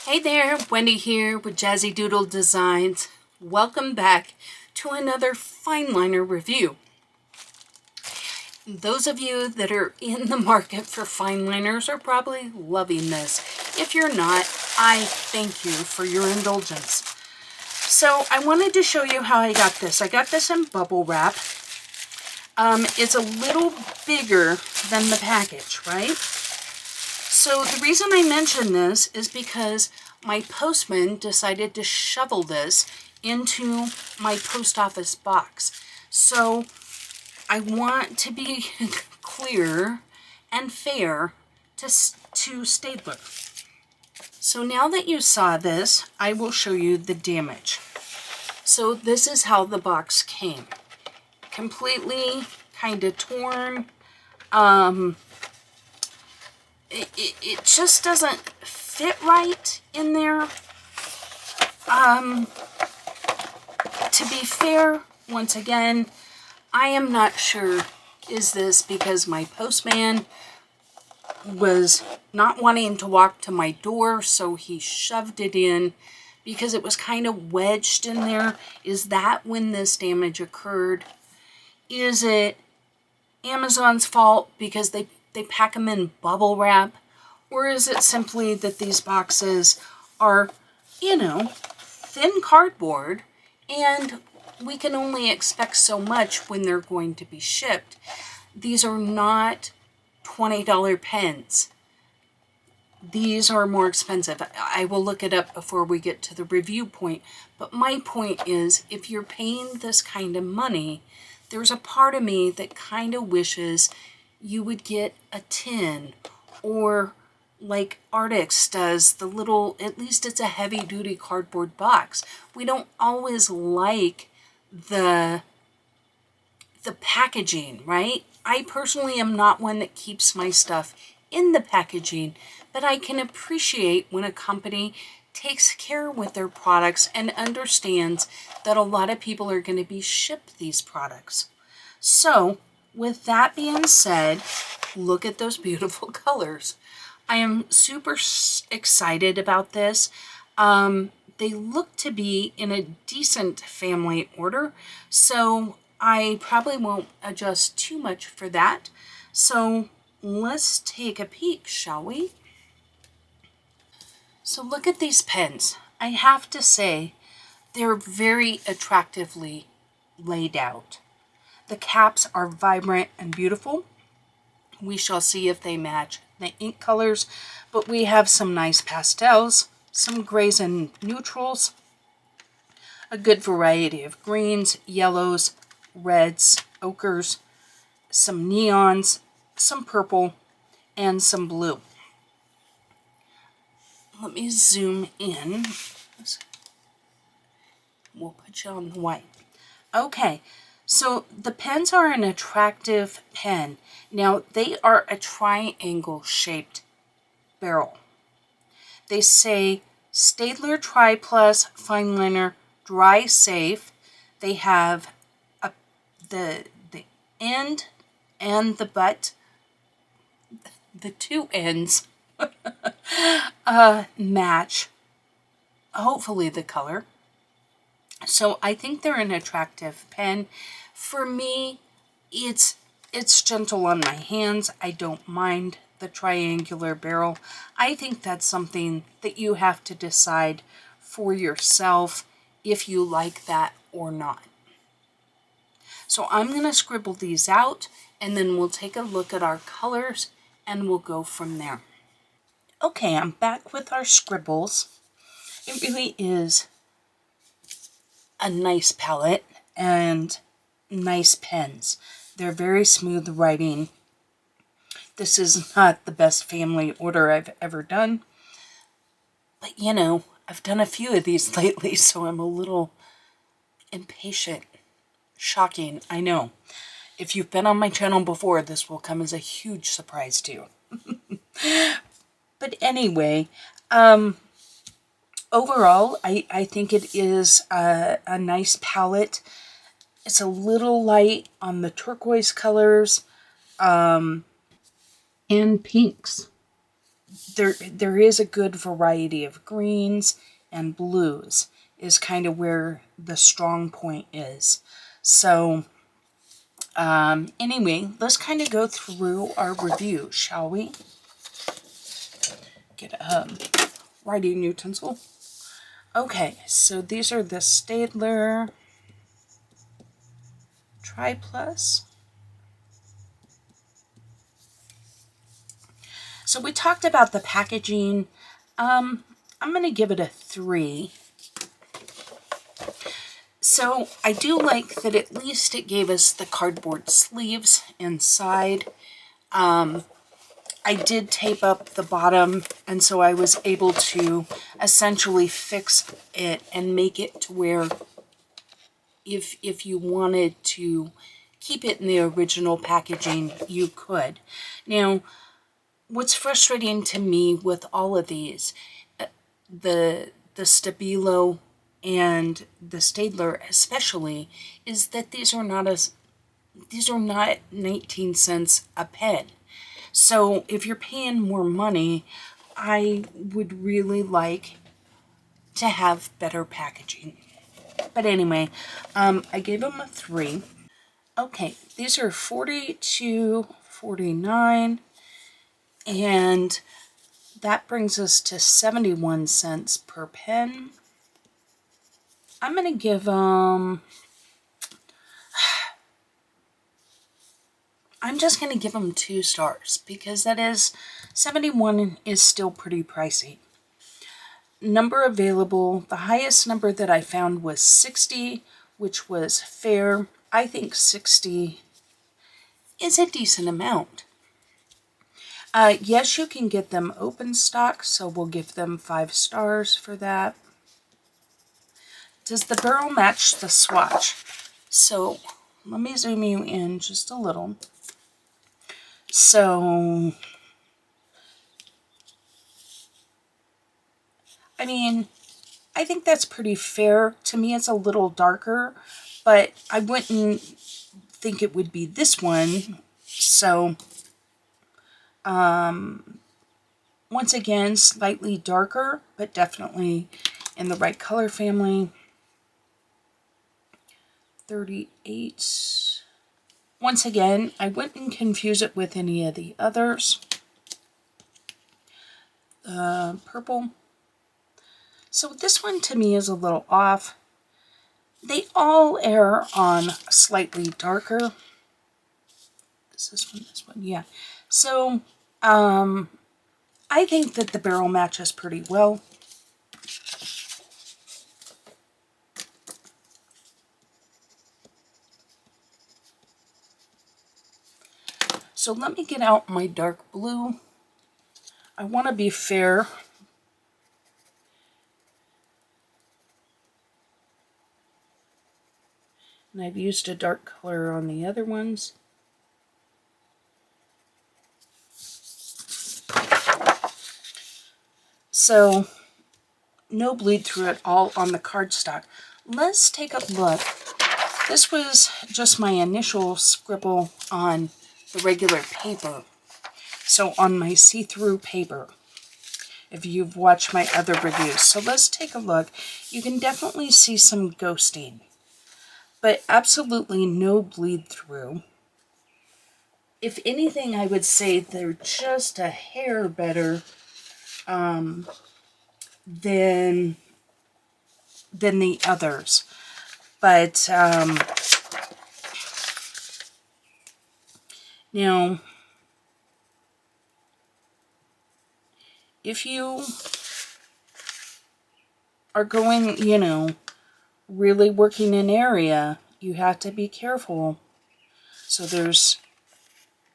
Hey there, Wendy here with Jazzydoodledesigns. Welcome back to another fine liner review. Those of you that are in the market for fine liners are probably loving this. If you're not, I thank you for your indulgence. So I wanted to show you how I got this. I got this in bubble wrap. It's a little bigger than the package, right? So the reason I mention this is because my postman decided to shovel this into my post office box. So I want to be clear and fair to Staedler. So now that you saw this, I will show you the damage. So this is how the box came. Completely kind of torn. It just doesn't fit right in there. To be fair, once again, I am not sure, is this because my postman was not wanting to walk to my door, so he shoved it in because it was kind of wedged in there? Is that when this damage occurred? Is it Amazon's fault because they pack them in bubble wrap? Or is it simply that these boxes are, thin cardboard and we can only expect so much when they're going to be shipped? These are not $20 pens. These are more expensive. I will look it up before we get to the review point. But my point is, if you're paying this kind of money, there's a part of me that kind of wishes you would get a tin, or like Artix does, the little, at least it's a heavy duty cardboard box. We don't always like the packaging, right? I personally am not one that keeps my stuff in the packaging, but I can appreciate when a company takes care with their products and understands that a lot of people are going to be shipped these products. So with that being said, look at those beautiful colors. I am super excited about this. They look to be in a decent family order, so I probably won't adjust too much for that. So let's take a peek, shall we? So look at these pens. I have to say, they're very attractively laid out. The caps are vibrant and beautiful. We shall see if they match the ink colors, but we have some nice pastels, some grays and neutrals, a good variety of greens, yellows, reds, ochres, some neons, some purple, and some blue. Let me zoom in. We'll put you on the white. Okay. So the pens are an attractive pen. Now they are a triangle shaped barrel. They say Staedler Triplus fine liner, dry safe. They have the end and the butt, the two ends match, hopefully, the color. So I think they're an attractive pen. For me, it's gentle on my hands. I don't mind the triangular barrel. I think that's something that you have to decide for yourself if you like that or not. So I'm going to scribble these out, and then we'll take a look at our colors and we'll go from there. Okay, I'm back with our scribbles. It really is a nice palette and nice pens. They're very smooth writing. This is not the best family order I've ever done, but I've done a few of these lately, so I'm a little impatient. Shocking, I know. If you've been on my channel before, this will come as a huge surprise to you. But anyway, overall, I think it is a nice palette. It's a little light on the turquoise colors and pinks. there is a good variety of greens and blues is kind of where the strong point is. So anyway, let's kind of go through our review, shall we? Get a writing utensil. Okay, so these are the Staedler Triplus. So we talked about the packaging. I'm going to give it a 3. So I do like that at least it gave us the cardboard sleeves inside. I did tape up the bottom, and so I was able to essentially fix it and make it to where if you wanted to keep it in the original packaging, you could. Now, what's frustrating to me with all of these, the Stabilo and the Staedler especially, is that these are not 19 cents a pen. So if you're paying more money, I would really like to have better packaging. But anyway, I gave them a 3. Okay, these are $42.49, and that brings us to 71 cents per pen. I'm going to give them... I'm just going to give them 2 stars because 71 is still pretty pricey. Number available, the highest number that I found was 60, which was fair. I think 60 is a decent amount. Yes, you can get them open stock, so we'll give them 5 stars for that. Does the barrel match the swatch? So let me zoom you in just a little. So, I mean, I think that's pretty fair. To me, it's a little darker, but I wouldn't think it would be this one. So, once again, slightly darker, but definitely in the right color family. 38. Once again, I wouldn't confuse it with any of the others. Purple. So this one to me is a little off. They all err on slightly darker. Is this one? Yeah. So, I think that the barrel matches pretty well. So let me get out my dark blue. I want to be fair. And I've used a dark color on the other ones. So, no bleed through at all on the cardstock. Let's take a look. This was just my initial scribble on the regular paper. So on my see-through paper, if you've watched my other reviews. So let's take a look. You can definitely see some ghosting, but absolutely no bleed through. If anything, I would say they're just a hair better than the others. But now, if you are going, really working an area, you have to be careful. So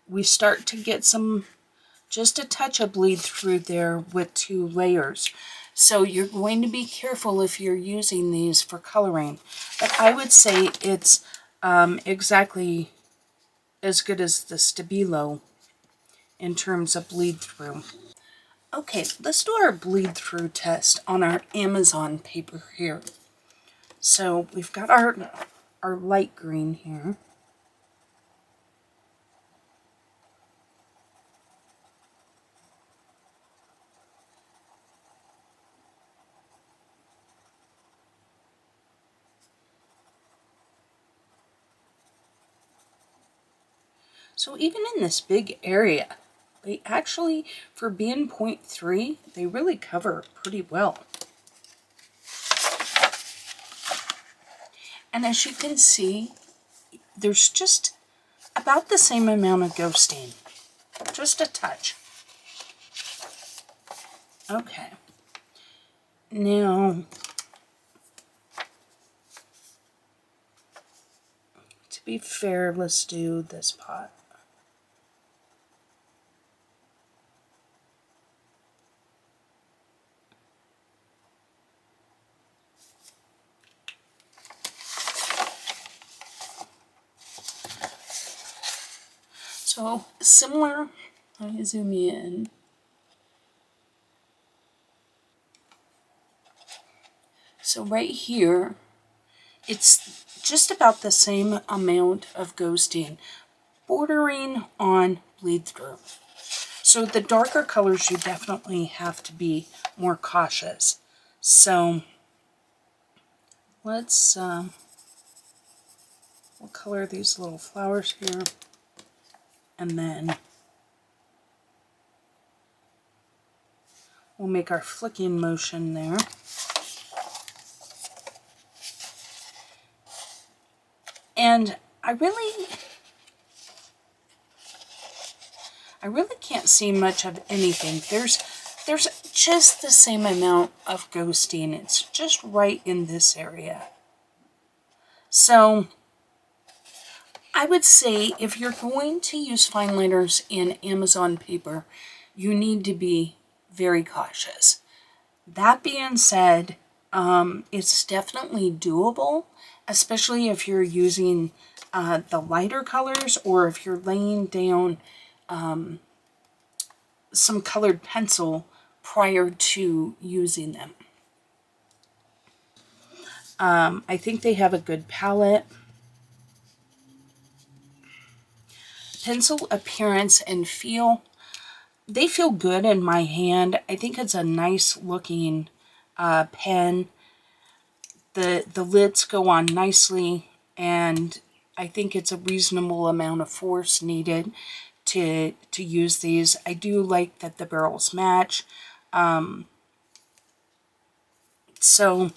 we start to get just a touch of bleed through there with 2 layers. So you're going to be careful if you're using these for coloring. But I would say it's exactly as good as the Stabilo in terms of bleed through. Okay, let's do our bleed through test on our Amazon paper here. So we've got our light green here. So even in this big area, they actually, for being 0.3, they really cover pretty well. And as you can see, there's just about the same amount of ghosting, just a touch. Okay, now, to be fair, let's do this pot. So similar, let me zoom in. So right here, it's just about the same amount of ghosting, bordering on bleed through. So the darker colors, you definitely have to be more cautious. So let's, we'll color these little flowers here, and then we'll make our flicking motion there. And I really can't see much of anything. There's just the same amount of ghosting. It's just right in this area. So I would say if you're going to use fine liners in Amazon paper, you need to be very cautious. That being said, it's definitely doable, especially if you're using the lighter colors, or if you're laying down some colored pencil prior to using them. I think they have a good palette. Pencil appearance and feel, they feel good in my hand. I think it's a nice looking pen. The lids go on nicely, and I think it's a reasonable amount of force needed to use these. I do like that the barrels match. So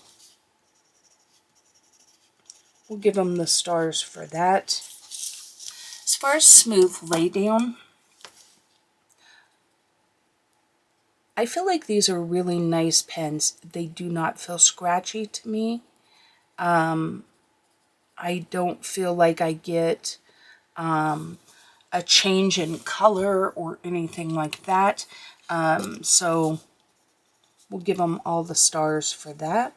we'll give them the stars for that. As far as smooth laydown, I feel like these are really nice pens. They do not feel scratchy to me. I don't feel like I get a change in color or anything like that. So we'll give them all the stars for that.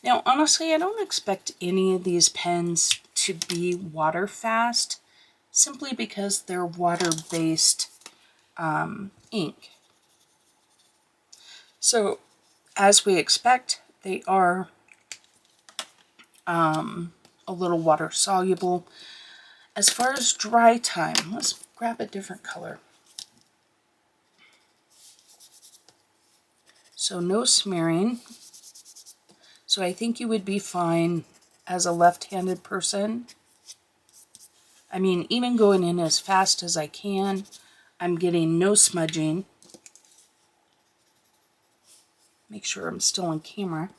Now, honestly, I don't expect any of these pens to be water fast, simply because they're water-based ink. So, as we expect, they are a little water soluble. As far as dry time, let's grab a different color. So no smearing. So I think you would be fine as a left-handed person. I mean, even going in as fast as I can, I'm getting no smudging. Make sure I'm still on camera.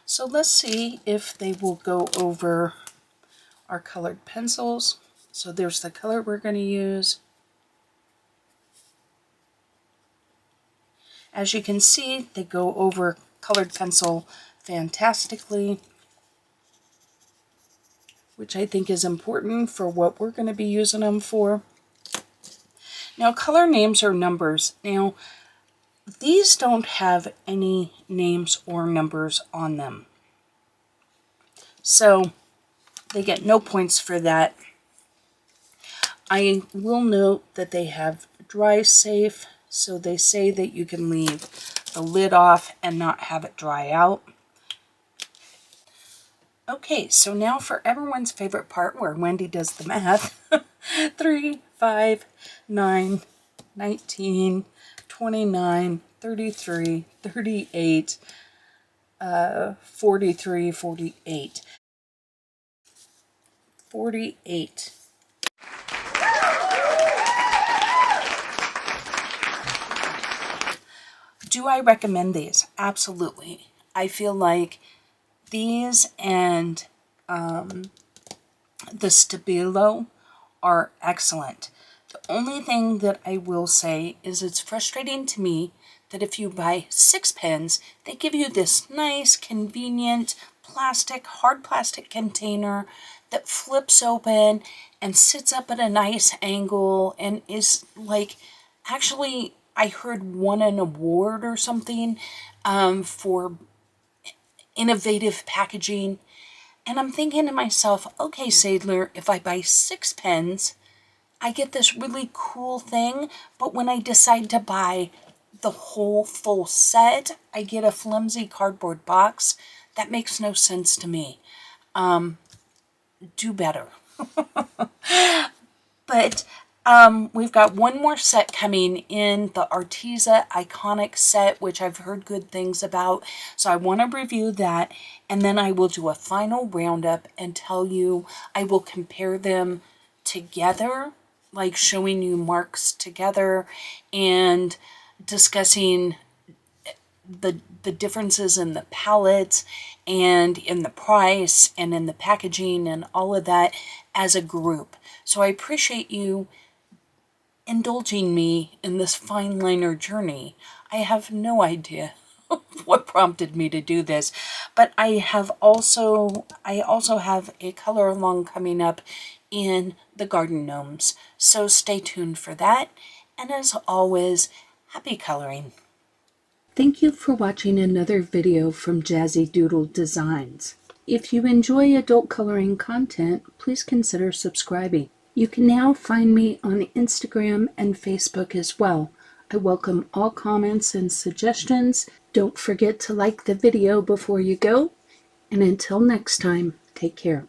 So let's see if they will go over our colored pencils. So there's the color we're going to use. As you can see, they go over colored pencil fantastically, which I think is important for what we're going to be using them for. Now, color names or numbers. Now, these don't have any names or numbers on them, so they get no points for that. I will note that they have dry safe, so they say that you can leave the lid off and not have it dry out. Okay, so now for everyone's favorite part where Wendy does the math. 3, 5, 9, 19, 29, 33, 38, 43, 48. 48. Do I recommend these? Absolutely. I feel like these and the Stabilo are excellent. The only thing that I will say is it's frustrating to me that if you buy 6 pens, they give you this nice, convenient hard plastic container that flips open and sits up at a nice angle and is like, actually, I heard won an award or something for innovative packaging. And I'm thinking to myself, okay, Staedler, if I buy 6 pens, I get this really cool thing, but when I decide to buy the whole full set, I get a flimsy cardboard box. That makes no sense to me. Do better. But we've got one more set coming in, the Arteza Iconic set, which I've heard good things about. So I want to review that, and then I will do a final roundup and tell you, I will compare them together, like showing you marks together and discussing the differences in the palettes and in the price and in the packaging and all of that as a group. So I appreciate you indulging me in this fine liner journey. I have no idea what prompted me to do this, but I also have a color along coming up in the Garden Gnomes. So stay tuned for that. And as always, happy coloring. Thank you for watching another video from Jazzydoodledesigns. If you enjoy adult coloring content, please consider subscribing. You can now find me on Instagram and Facebook as well. I welcome all comments and suggestions. Don't forget to like the video before you go. And until next time, take care.